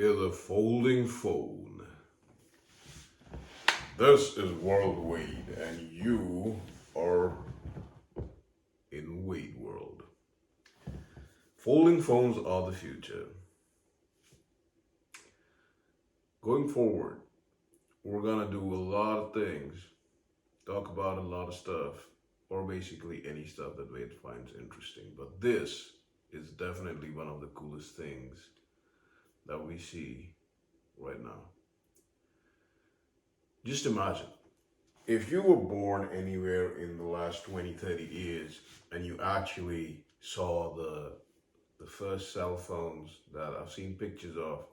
is a folding phone. This is WorldWayde, and you are in Wade World. Folding phones are the future. Going forward, we're gonna do a lot of things, talk about a lot of stuff, or basically any stuff that Wade finds interesting. But this is definitely one of the coolest things that we see right now. Just imagine, if you were born anywhere in the last 20, 30 years and you actually saw the first cell phones that I've seen pictures of,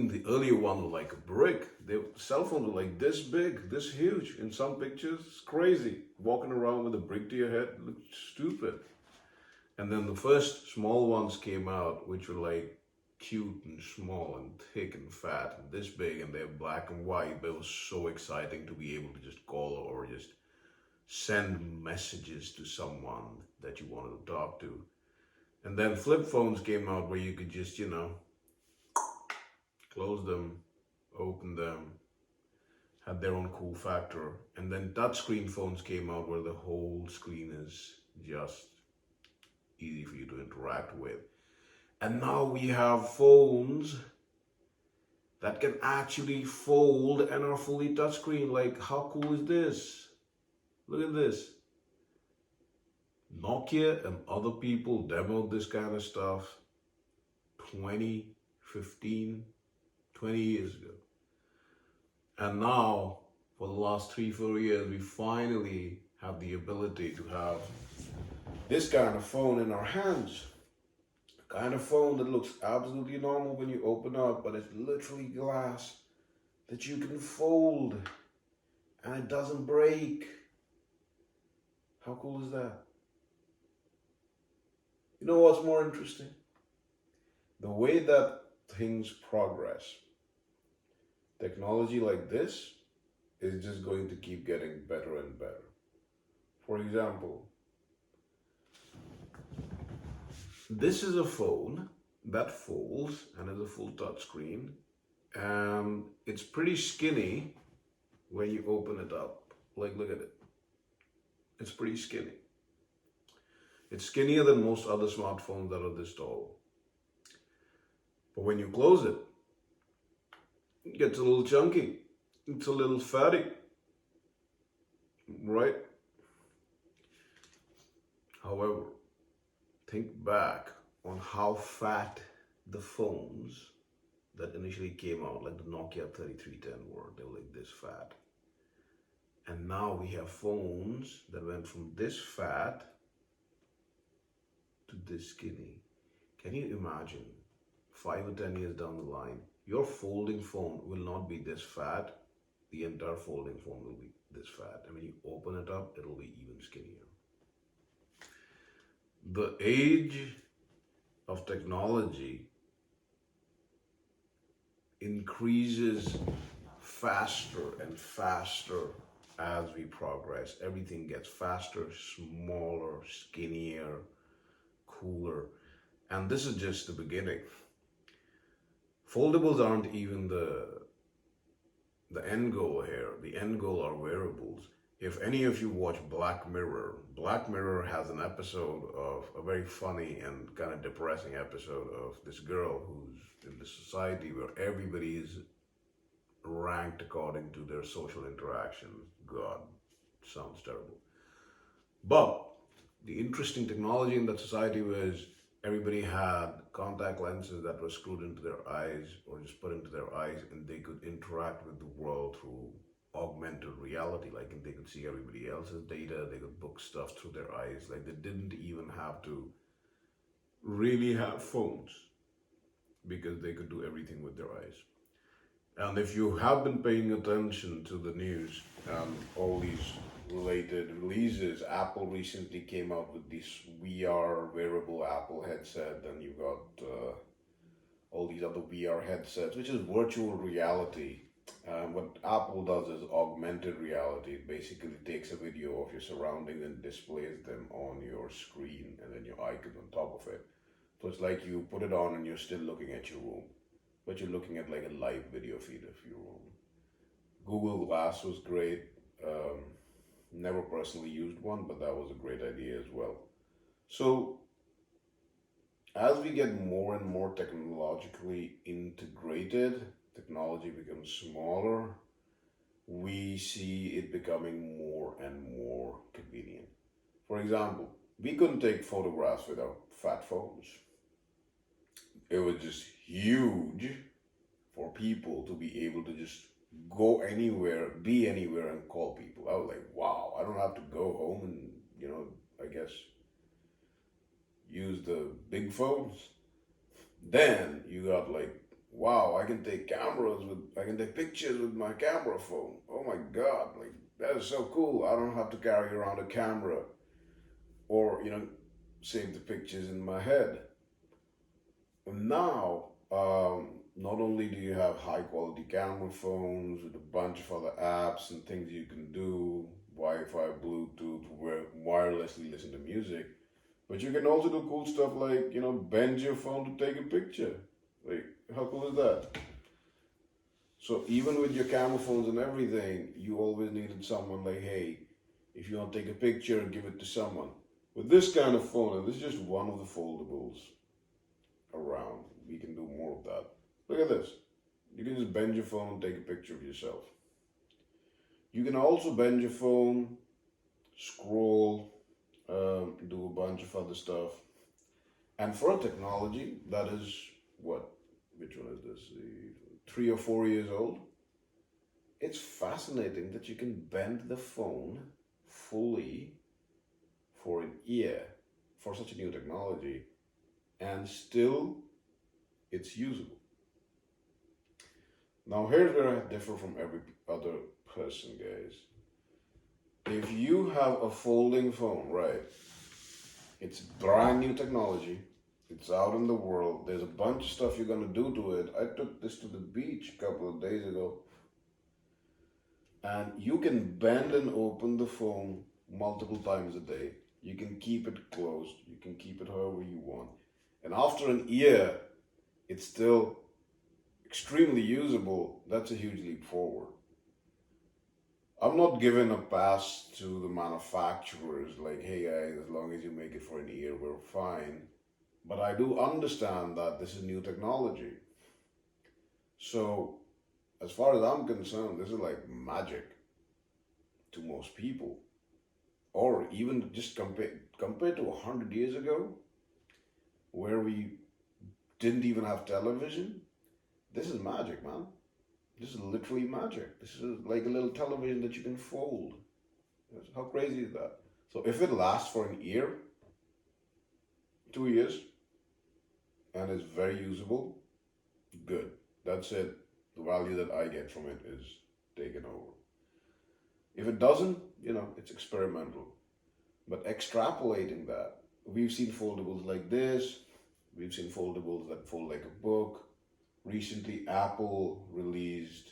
the earlier one were like a brick. Cell phones were like this big, this huge. In some pictures, it's crazy. Walking around with a brick to your head looked stupid. And then the first small ones came out, which were like cute and small and thick and fat and this big, and they're black and white. But it was so exciting to be able to just call or just send messages to someone that you wanted to talk to. And then flip phones came out where you could just, close them, open them, had their own cool factor. And then touchscreen phones came out where the whole screen is just easy for you to interact with. And now we have phones that can actually fold and are fully touchscreen. Like, how cool is this? Look at this. Nokia and other people demoed this kind of stuff 20, 15, 20 years ago. And now, for the last 3-4 years, we finally have the ability to have this kind of phone in our hands. A kind of phone that looks absolutely normal when you open up, but it's literally glass that you can fold and it doesn't break. How cool is that? You know what's more interesting? The way that things progress. Technology like this is just going to keep getting better and better. For example, this is a phone that folds and is a full touchscreen, and it's pretty skinny when you open it up. Like, look at it. It's pretty skinny. It's skinnier than most other smartphones that are this tall. But when you close it, it gets a little chunky. It's a little fatty, right? However, think back on how fat the phones that initially came out, like the Nokia 3310 were. They were like this fat. And now we have phones that went from this fat to this skinny. Can you imagine 5 or 10 years down the line, your folding phone will not be this fat. The entire folding phone will be this fat. And when you open it up, it'll be even skinnier. The age of technology increases faster and faster as we progress. Everything gets faster, smaller, skinnier, cooler. And this is just the beginning. Foldables aren't even the end goal here. The end goal are wearables. If any of you watch Black Mirror, Black Mirror has an episode of a very funny and kind of depressing episode of this girl who's in this society where everybody is ranked according to their social interactions. God, sounds terrible. But the interesting technology in that society was everybody had contact lenses that were screwed into their eyes or just put into their eyes, and they could interact with the world through augmented reality. Like, they could see everybody else's data, they could book stuff through their eyes. Like, they didn't even have to really have phones because they could do everything with their eyes. And if you have been paying attention to the news and all these related releases, Apple recently came out with this VR wearable Apple headset. Then you've got all these other VR headsets, which is virtual reality. What Apple does is augmented reality. It basically takes a video of your surroundings and displays them on your screen, and then your icon on top of it. So it's like you put it on and you're still looking at your room, but you're looking at like a live video feed of your room. Google Glass was great. Um, Never personally used one, but that was a great idea as well. So as we get more and more technologically integrated, technology becomes smaller, we see it becoming more and more convenient. For example, we couldn't take photographs with our fat phones. It was just huge for people to be able to just go anywhere, be anywhere, and call people. I was like, wow, I don't have to go home and, I guess use the big phones. Then you got like, wow, I can take pictures with my camera phone. Oh my God, like that is so cool. I don't have to carry around a camera or, save the pictures in my head. And now, not only do you have high quality camera phones with a bunch of other apps and things you can do, Wi-Fi, Bluetooth, wirelessly listen to music, but you can also do cool stuff like, bend your phone to take a picture. Like, how cool is that? So even with your camera phones and everything, you always needed someone like, hey, if you want to take a picture, give it to someone. With this kind of phone, and this is just one of the foldables around, we can do more of that. Look at this. You can just bend your phone and take a picture of yourself. You can also bend your phone, scroll, do a bunch of other stuff. And for a technology that is which one is this? 3 or 4 years old. It's fascinating that you can bend the phone fully for an ear for such a new technology, and still it's usable. Now here's where I differ from every other person, guys. If you have a folding phone, right, it's brand new technology, it's out in the world, there's a bunch of stuff you're going to do to it. I took this to the beach a couple of days ago, and you can bend and open the phone multiple times a day. You can keep it closed, you can keep it however you want, and after an year it's still extremely usable. That's a huge leap forward. I'm not giving a pass to the manufacturers like, hey guys, as long as you make it for an year, we're fine. But I do understand that this is new technology. So, as far as I'm concerned, this is like magic to most people. Or even just compared to 100 years ago, where we didn't even have television, this is magic, man. This is literally magic. This is like a little television that you can fold. How crazy is that? So if it lasts for an year, 2 years, and is very usable, good. That's it. The value that I get from it is taken over. If it doesn't, it's experimental. But extrapolating that, we've seen foldables like this. We've seen foldables that fold like a book. Recently, Apple released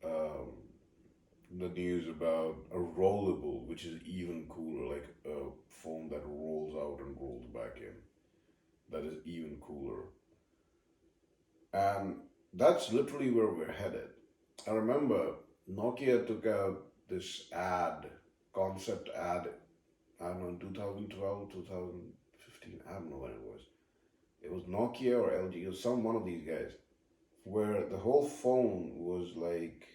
the news about a rollable, which is even cooler, like a phone that rolls out and rolls back in. That is even cooler. And that's literally where we're headed. I remember Nokia took out this concept ad, I don't know, in 2012, 2015, I don't know when it was. It was Nokia or LG, it was one of these guys, where the whole phone was like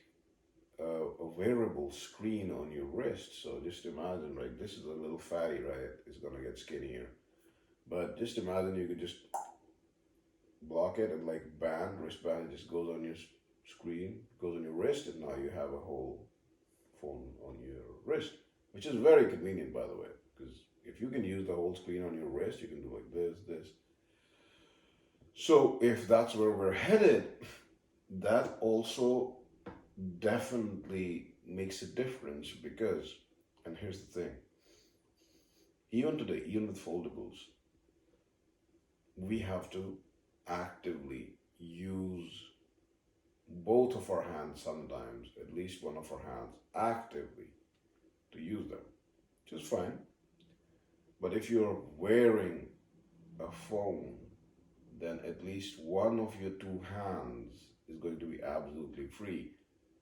a wearable screen on your wrist. So just imagine, like, this is a little fatty, right? It's gonna get skinnier. But just imagine you could just block it and like wristband, it just goes on your screen, goes on your wrist, and now you have a whole phone on your wrist, which is very convenient, by the way, because if you can use the whole screen on your wrist, you can do like this. So if that's where we're headed, that also definitely makes a difference because, and here's the thing, even today, even with foldables, we have to actively use both of our hands sometimes, at least one of our hands, actively to use them, which is fine. But if you're wearing a phone then at least one of your two hands is going to be absolutely free.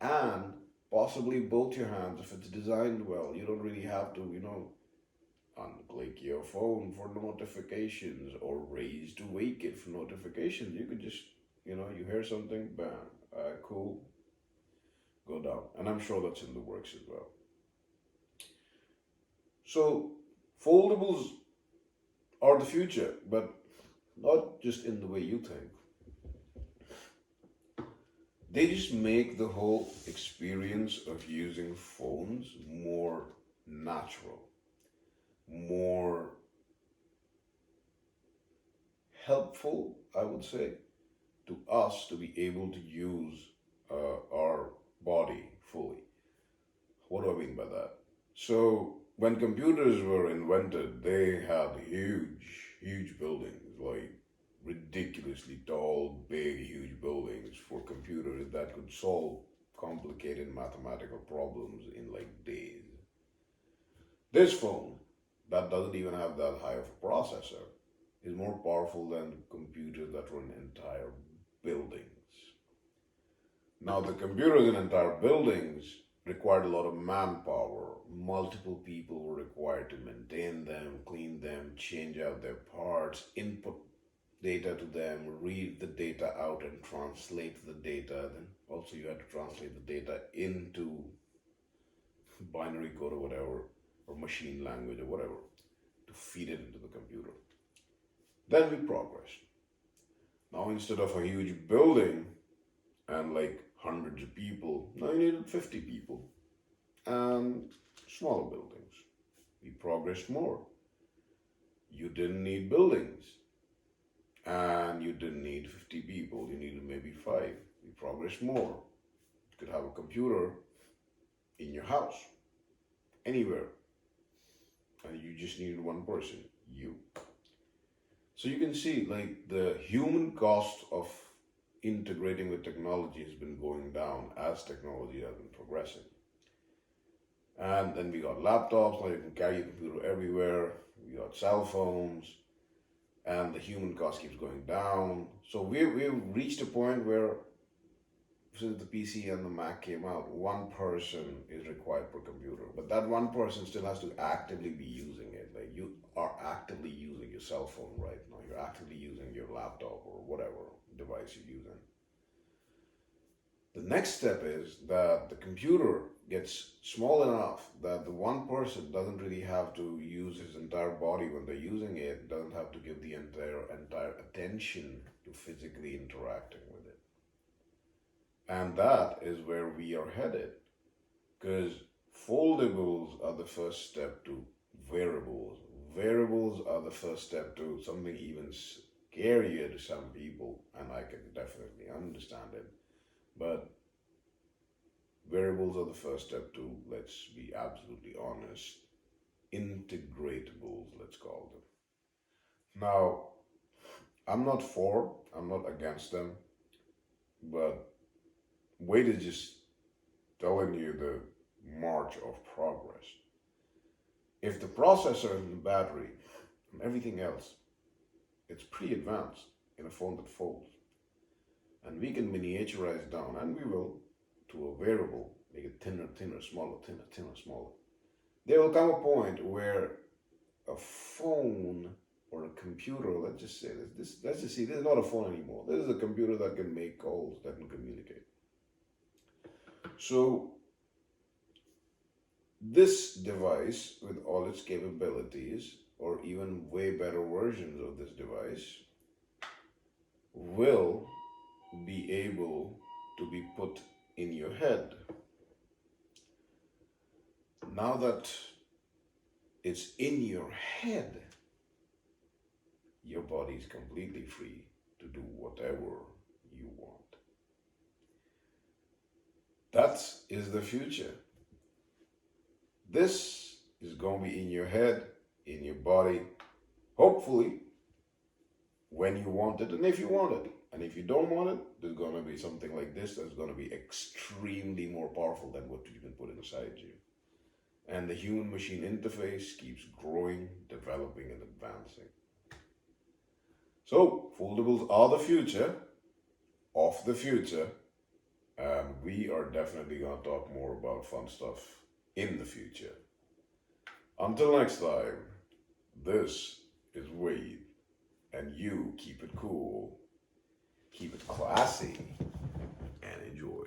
And possibly both your hands, if it's designed well. You don't really have to, unclick your phone for notifications or raise to wake it for notifications. You could just, you hear something, bam, cool, go down. And I'm sure that's in the works as well. So, foldables are the future, but not just in the way you think. They just make the whole experience of using phones more natural, more helpful, I would say, to us to be able to use our body fully. What do I mean by that? So, when computers were invented, they had huge buildings, like ridiculously tall, big, huge buildings for computers that could solve complicated mathematical problems in like days. This phone, that doesn't even have that high of a processor, is more powerful than computers that run entire buildings. Now, the computers in entire buildings required a lot of manpower. Multiple people were required to maintain them, clean them, change out their parts, input data to them, read the data out and translate the data. Then also you had to translate the data into binary code or whatever, or machine language or whatever, to feed it into the computer. Then we progressed. Now instead of a huge building and like hundreds of people, now you needed 50 people and smaller buildings. We progressed more. You didn't need buildings and you didn't need 50 people, you needed maybe 5. We progressed more. You could have a computer in your house, anywhere, and you just needed one person, you. So you can see like the human cost of integrating with technology has been going down as technology has been progressing. And then we got laptops, now you can carry your computer everywhere. We got cell phones, and the human cost keeps going down. So we've reached a point where, since the PC and the Mac came out, one person is required per computer. But that one person still has to actively be using it. Like you are actively using your cell phone right now. You're actively using your laptop or whatever device you're using. The next step is that the computer gets small enough that the one person doesn't really have to use his entire body when they're using it, doesn't have to give the entire attention to physically interacting with it. And that is where we are headed, because foldables are the first step to wearables. Wearables are the first step to something even scarier to some people, and I can definitely understand it. But wearables are the first step to, let's be absolutely honest, integratables, let's call them. Now, I'm not against them, but WorldWayde is just telling you the march of progress. If the processor and the battery and everything else, it's pretty advanced in a phone that folds. And we can miniaturize down, and we will, to a wearable, make it thinner, smaller, smaller. There will come a point where a phone or a computer, let's just say this is not a phone anymore. This is a computer that can make calls, that can communicate. So this device, with all its capabilities, or even way better versions of this device, will be able to be put in your head. Now that it's in your head, your body is completely free to do whatever you want. That is the future. This is going to be in your head, in your body, hopefully, when you want it and if you want it. And if you don't want it, there's going to be something like this that's going to be extremely more powerful than what you can put inside you. And the human-machine interface keeps growing, developing, and advancing. So, foldables are the future of the future, and we are definitely going to talk more about fun stuff in the future. Until next time, this is Wade, and you keep it cool, keep it classy, and enjoy.